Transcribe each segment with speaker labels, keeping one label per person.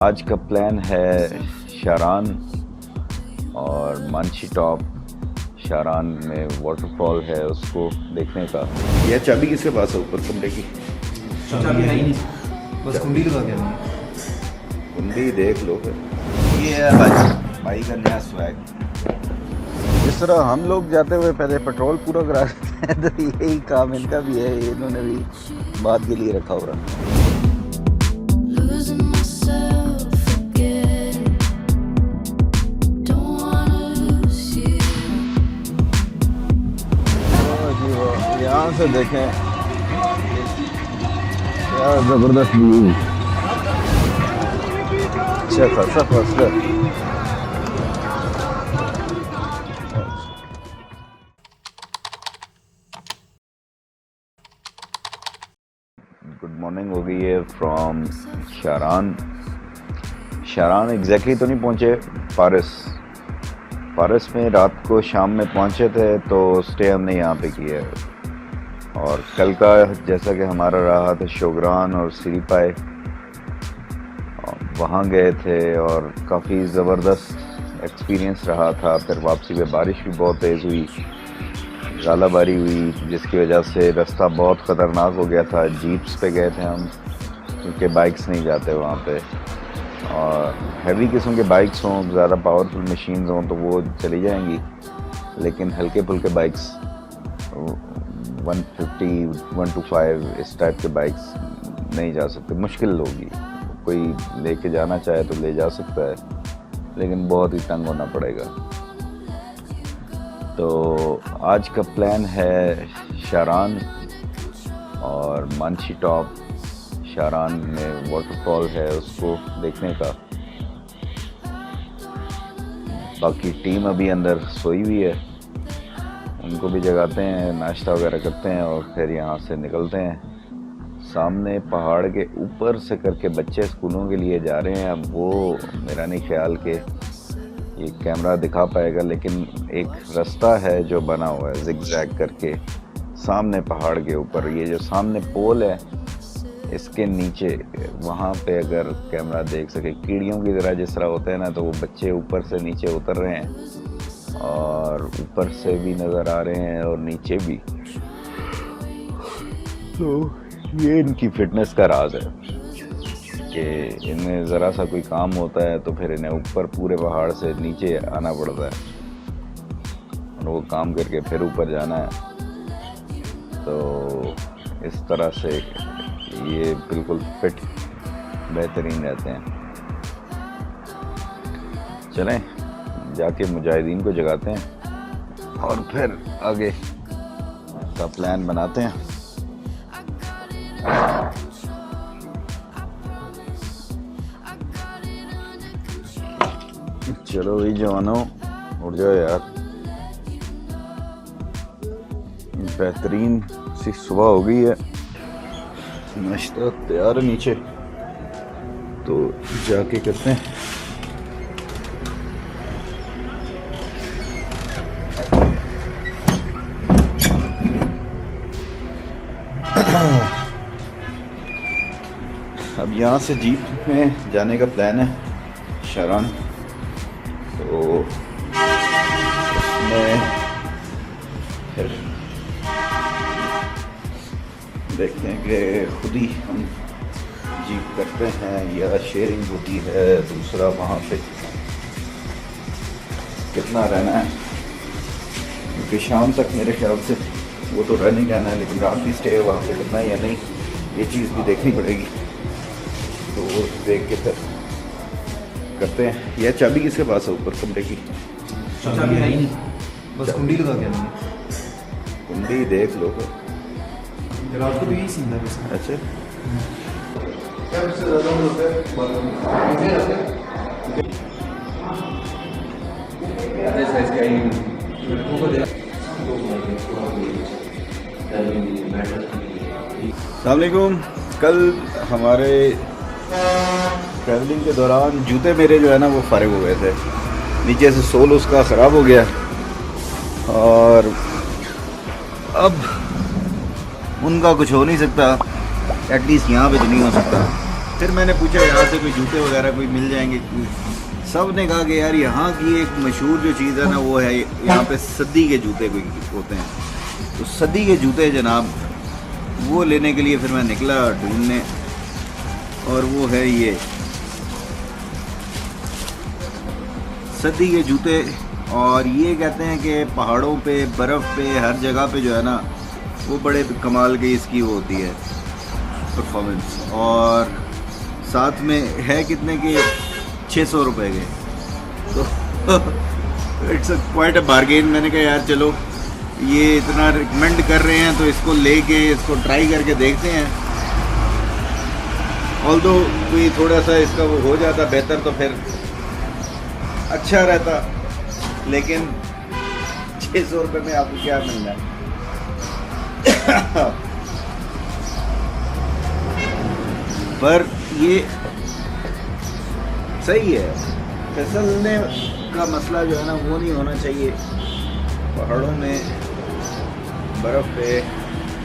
Speaker 1: आज का प्लान है शारान और मानसी टॉप। शारान में वाटरफॉल है, उसको देखने का।
Speaker 2: यह चाबी किसके पास है ऊपर कमरे की?
Speaker 3: चाबी है ही नहीं, बस कुंडी लगा के नहीं।
Speaker 2: कुंडी देख लो फिर। ये है भाई का नया स्वैग।
Speaker 1: जिस तरह हम लोग जाते हुए पहले पेट्रोल पूरा करा देते हैं, तो यही काम इनका भी है। इन्होंने भी बाद के लिए रखा हुआ है। यहाँ से देखें क्या जबरदस्त व्यू, अच्छा खासा फासला। गुड मॉर्निंग हो गई है फ्रॉम शारान। शारान एग्जैक्टली तो नहीं पहुँचे, पारस में रात को शाम में पहुँचे थे, तो स्टे हमने यहाँ पे किया है। और कल का जैसा कि हमारा रहा था शोगरान और सिरीपाई, वहाँ गए थे और काफ़ी ज़बरदस्त एक्सपीरियंस रहा था। फिर वापसी में बारिश भी बहुत तेज़ हुई, ज़ालाबारी हुई, जिसकी वजह से रास्ता बहुत ख़तरनाक हो गया था। जीप्स पे गए थे हम, क्योंकि बाइक्स नहीं जाते वहाँ पे। और हैवी किस्म के बाइक्स हों, ज़्यादा पावरफुल मशीन्स हों तो वो चली जाएंगी, लेकिन हल्के फुल्के बाइक्स 150, 125 इस टाइप के बाइक्स नहीं जा सकते, मुश्किल होगी। कोई लेके जाना चाहे तो ले जा सकता है, लेकिन बहुत ही तंग होना पड़ेगा। तो आज का प्लान है शारान और मानसी टॉप। शारान में वाटरफॉल है, उसको देखने का। बाकी टीम अभी अंदर सोई हुई है, उनको भी जगाते हैं, नाश्ता वगैरह करते हैं और फिर यहाँ से निकलते हैं। सामने पहाड़ के ऊपर से करके बच्चे स्कूलों के लिए जा रहे हैं। अब वो मेरा नहीं ख्याल कि ये कैमरा दिखा पाएगा, लेकिन एक रास्ता है जो बना हुआ है जिगजैग करके सामने पहाड़ के ऊपर। ये जो सामने पोल है, इसके नीचे वहाँ पे अगर कैमरा देख सके, कीड़ियों की तरह जिस तरह होते हैं ना, तो वो बच्चे ऊपर से नीचे उतर रहे हैं और ऊपर से भी नज़र आ रहे हैं और नीचे भी। तो ये इनकी फिटनेस का राज है कि इनमें ज़रा सा कोई काम होता है तो फिर इन्हें ऊपर पूरे पहाड़ से नीचे आना पड़ता है और वो काम करके फिर ऊपर जाना है। तो इस तरह से ये बिल्कुल फिट बेहतरीन रहते हैं। चलें जाके मुजाहिदीन को जगाते हैं और फिर आगे का प्लान बनाते हैं। चलो भाई जवानों, उठ जाओ यार। बेहतरीन सी सुबह हो गई है, नाश्ता तैयार है नीचे, तो जाके करते हैं। अब यहाँ से जीप में जाने का प्लान है शारान। तो उसमें फिर देखते हैं कि खुद ही हम जीप करते हैं या शेयरिंग होती है। दूसरा वहाँ पे कितना रहना है, क्योंकि शाम तक मेरे ख्याल से वो तो रह नहीं रहना है, लेकिन रात भी स्टे वहाँ पे करना है या नहीं, ये चीज़ भी देखनी पड़ेगी। तो वो देख के फिर करते हैं। यह चाबी किसके पास है ऊपर कमरे की?
Speaker 3: चाबी है ही नहीं, बस कुंडी लगा के नहीं।
Speaker 2: कुंडी देख लो फिर।
Speaker 3: रात को भी यही सीन है।
Speaker 2: अच्छा, अस्सलामुअलैकुम। कल हमारे ट्रैवलिंग के दौरान जूते मेरे जो है ना वो फारिग हो गए थे, नीचे से सोल उसका ख़राब हो गया और अब उनका कुछ हो नहीं सकता, एटलीस्ट यहाँ पे तो नहीं हो सकता। फिर मैंने पूछा यहाँ से कोई जूते वगैरह कोई मिल जाएंगे। सब ने कहा कि यार यहाँ की एक मशहूर जो चीज़ है ना वो है यहाँ पे सदी के जूते कोई होते हैं। तो सदी के जूते जनाब वो लेने के लिए फिर मैं निकला ढूंढने, और वो है ये सदी के जूते। और ये कहते हैं कि पहाड़ों पे बर्फ़ पे हर जगह पे जो है ना वो बड़े कमाल की इसकी वो होती है परफॉर्मेंस। और साथ में है कितने के 600 रुपये के, तो इट्स क्वाइट अ बार्गेन। मैंने कहा यार चलो ये इतना रिकमेंड कर रहे हैं तो इसको लेके इसको ट्राई करके देखते हैं। ऑल्दो कोई थोड़ा सा इसका वो हो जाता बेहतर तो फिर अच्छा रहता, लेकिन 600 रुपये में आपको क्या मिलना है। पर ये सही है, फिसलने का मसला जो है ना वो नहीं होना चाहिए पहाड़ों में, बर्फ़ पे,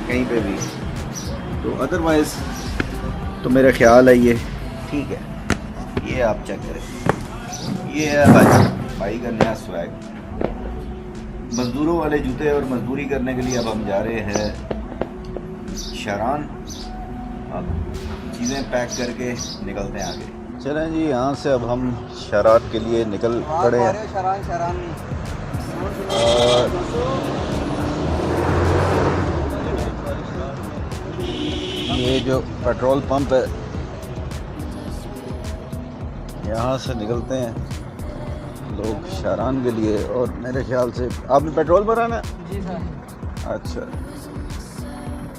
Speaker 2: कहीं पे भी। तो अदरवाइज़ तो मेरा ख्याल है ये ठीक है। ये आप चेक करें, ये है भाई का नया स्वैग, मज़दूरों वाले जूते। और मजदूरी करने के लिए अब हम जा रहे हैं शरान। अब चीज़ें पैक करके निकलते हैं आगे। चलें जी, यहाँ से अब हम शरान के लिए निकल पड़े हैं। और ये जो पेट्रोल पंप है यहाँ से निकलते हैं लोग शरान के लिए। और मेरे ख्याल से आपने पेट्रोल भराना है?
Speaker 3: जी सर।
Speaker 2: अच्छा,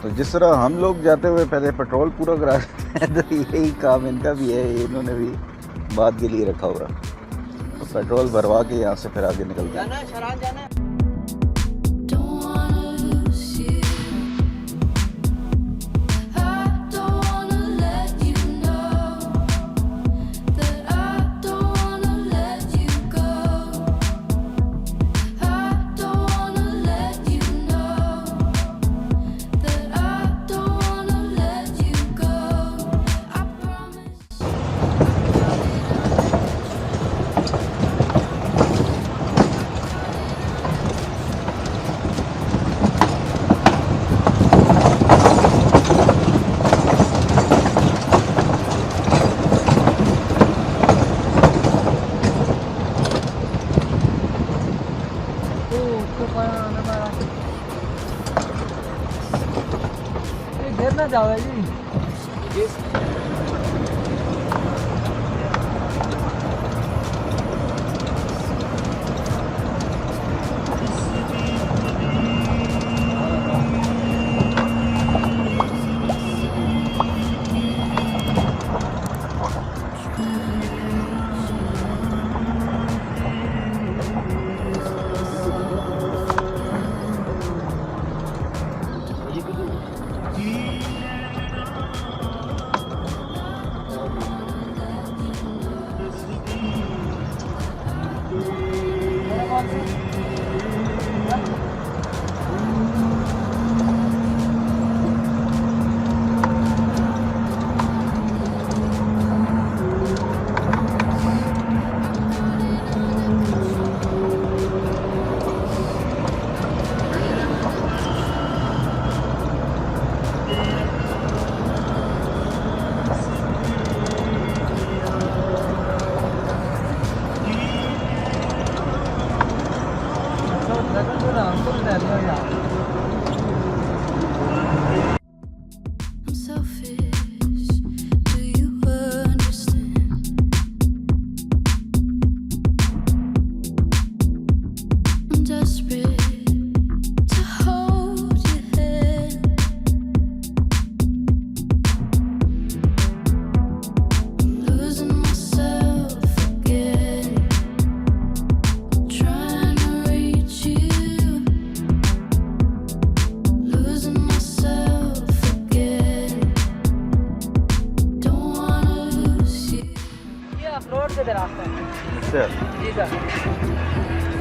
Speaker 2: तो जिस तरह हम लोग जाते हुए पहले पेट्रोल पूरा करा हैं तो यही काम इनका भी है, इन्होंने भी बाद के लिए रखा हुआ। तो पेट्रोल भरवा के यहाँ से फिर आगे निकलते हैं।
Speaker 3: शरान जाना है। घेर ना जाओ जी। जी सर।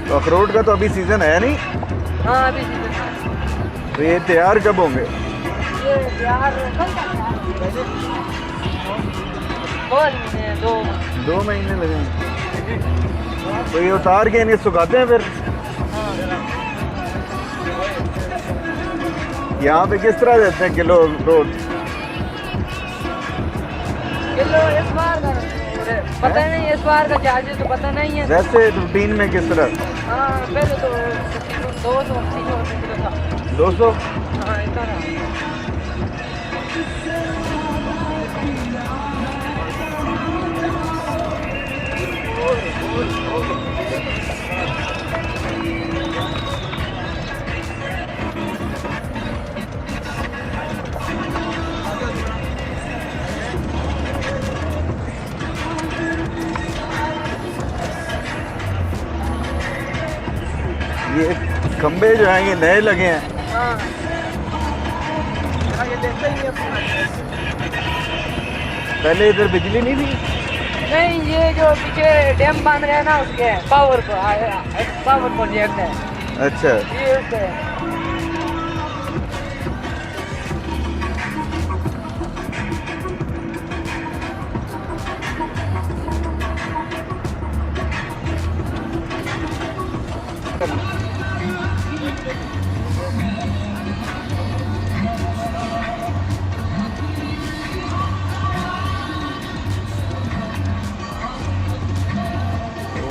Speaker 2: तो अखरोट का तो अभी सीज़न है नहीं?
Speaker 3: हाँ अभी सीजन है।
Speaker 2: तो ये तैयार कब होंगे?
Speaker 3: ये तैयार कल तक है।
Speaker 1: 2 महीने लगे। तो ये उतार के इन्हें सुखाते हैं फिर। यहाँ पे किस तरह देते हैं किलो रोज?
Speaker 4: किलो इस बार का पता नहीं, इस बार का चार्जेस तो पता नहीं है।
Speaker 1: वैसे रूटीन में किस तरह?
Speaker 4: हाँ पहले तो 280 किलो था।
Speaker 1: 200?
Speaker 4: हाँ इतना था।
Speaker 1: ये खंबे जो हैं ये नए लगे हैं।
Speaker 4: हाँ ये देखते ही अपना।
Speaker 1: पहले इधर बिजली नहीं थी?
Speaker 4: नहीं, ये जो पीछे डैम बांध रहे हैं ना उसके पावर प्रोजेक्ट है।
Speaker 1: अच्छा।
Speaker 4: ये उसके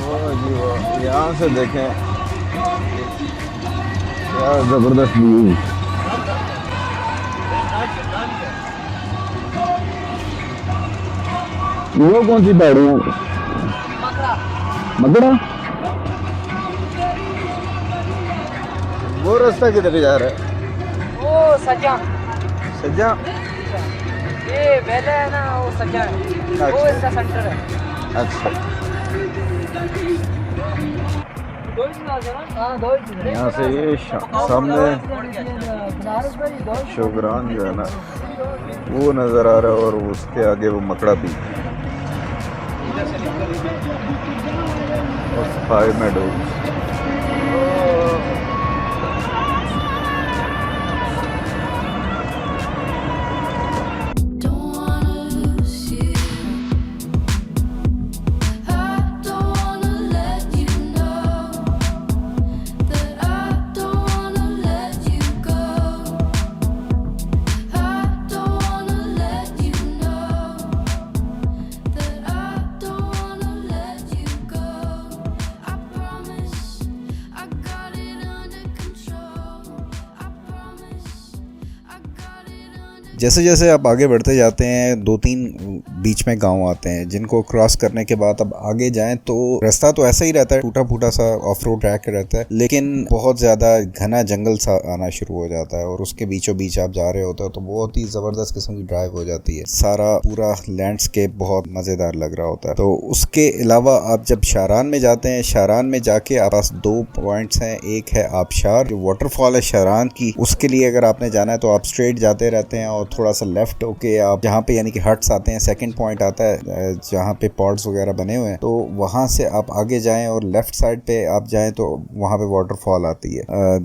Speaker 1: वाह जी वाह, यहाँ से देखें क्या जबरदस्त व्यू। वो कौन सी पहाड़ी है? मगड़ा। वो रास्ता किधर जा रहा है?
Speaker 4: वो सजा
Speaker 1: सज्जा।
Speaker 4: ये पहले है ना, वो सजा है। वो इसका सेंटर है।
Speaker 1: अच्छा।
Speaker 4: हाँ,
Speaker 1: यहाँ से ये सामने शोगरान जो है ना वो नज़र आ रहा है और उसके आगे वो मकड़ा पीक और 5 मेडोज। जैसे जैसे आप आगे बढ़ते जाते हैं 2-3 बीच में गांव आते हैं जिनको क्रॉस करने के बाद अब आगे जाएं तो रास्ता तो ऐसा ही रहता है, टूटा फूटा सा ऑफ रोड ट्रैक रहता है, लेकिन बहुत ज़्यादा घना जंगल सा आना शुरू हो जाता है और उसके बीचों बीच आप जा रहे होते हो तो बहुत ही ज़बरदस्त किस्म की ड्राइव हो जाती है। सारा पूरा लैंडस्केप बहुत मज़ेदार लग रहा होता है। तो उसके अलावा आप जब शारान में जाते हैं, शारान में जाके आप पास 2 पॉइंट्स हैं। एक है आबशार जो वाटरफॉल है शारान की, उसके लिए अगर आपने जाना है तो आप स्ट्रेट जाते रहते हैं और थोड़ा सा लेफ्ट होके आप जहाँ पे यानी कि हट्स आते हैं, सेकंड पॉइंट आता है जहाँ पे पॉड्स वगैरह बने हुए हैं, तो वहाँ से आप आगे जाएं और लेफ्ट साइड पे आप जाएं तो वहाँ पे वाटरफॉल आती है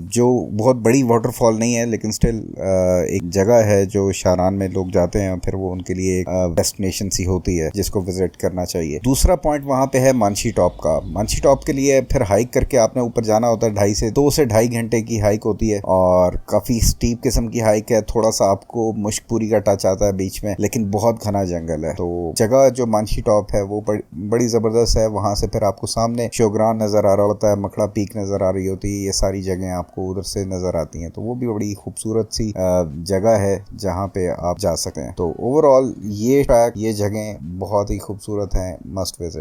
Speaker 1: जो बहुत बड़ी वाटरफॉल नहीं है लेकिन स्टिल एक जगह है जो शारान में लोग जाते हैं, फिर वो उनके लिए एक डेस्टिनेशन सी होती है जिसको विजिट करना चाहिए। दूसरा पॉइंट वहाँ पे है मानशी टॉप का। मानशी टॉप के लिए फिर हाइक करके आपने ऊपर जाना होता है, 2 से ढाई घंटे की हाइक होती है और काफ़ी स्टीप किस्म की हाइक है। थोड़ा सा आपको मुश्कपुरी का टच आता है बीच में, लेकिन बहुत घना जंगल है। तो जगह जो मानशी टॉप है वो बड़ी ज़बरदस्त है। वहाँ से फिर आपको सामने शोगरान नज़र आ रहा होता है, मकड़ा पीक नज़र आ रही होती है, ये सारी जगह आपको उधर से नज़र आती हैं। तो वो भी बड़ी खूबसूरत सी जगह है जहाँ पे आप जा सकते हैं। तो ओवरऑल ये ट्रैक, ये जगह बहुत ही खूबसूरत हैं, मस्ट विजिट।